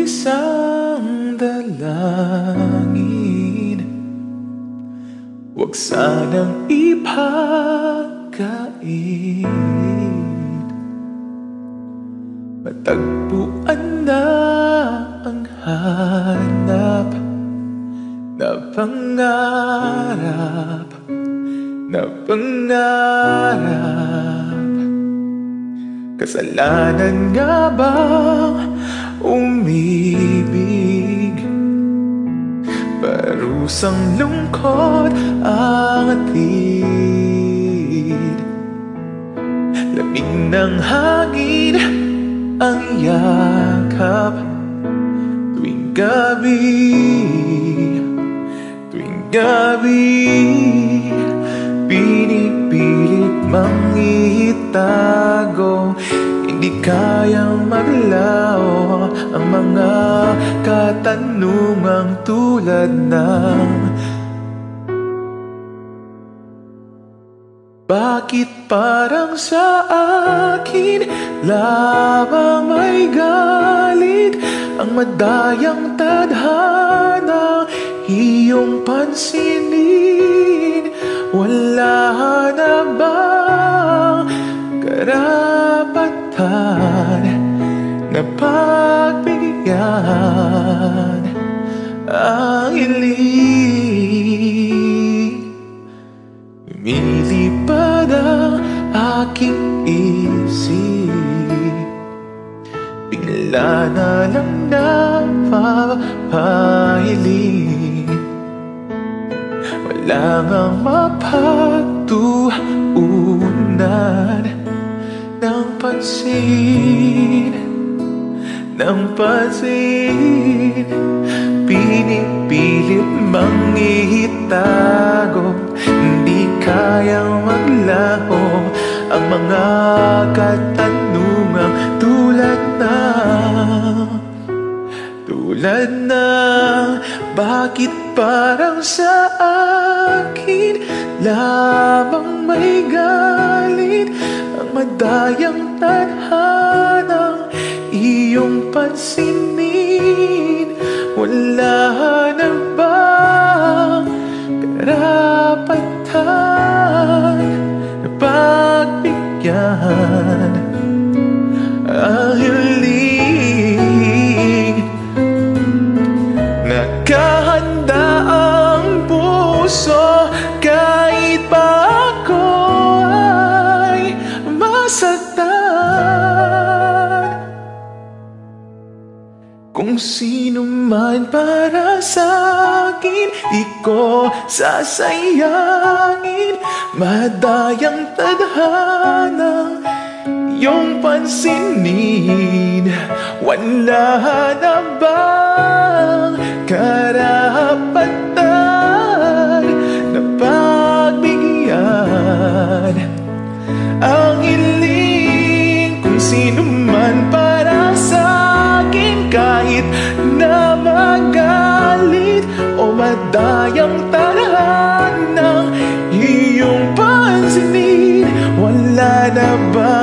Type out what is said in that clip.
isang dalangin, huwag sanang ipagkait. Matagpuan na ang hanap na pangarap, na pangarap. Kasalanan nga bang umibig? Parusang lungkot ang atid, lamig ng hangin ang yakap tuwing gabi, tuwing gabi. Pinipilit mang itago, hindi kayang maglao ang mga katanungang tulad ng bakit parang sa akin lamang may galit ang madayang tadhana iyong pansinin? Wala na bang karapatan na pagbigyan ang hiling? Lumilipad ang aking isip, bigla na lang napapahiling. Wala ngang mapagtuunan ng pansin, ng pansin. Pinipilit mang itago, hindi kayang maglaho ang mga katanungang tulad na bakit parang sa akin lamang may galit ang madayang tadhanang iyong pansinin? Wala na bang karapatan na pagbigyan ang hiling? Nakahanda ang puso kahit pa ako ay masaktan. Kung sino man para sa akin, di ko sasayangin. Madayang tadhanang iyong pansinin. Wala na bang karapatan na pagbigyan ang hiling? Kung sino man para sa akin, kahit na magalit o madayang tadhanang iyong pansinin. Wala na ba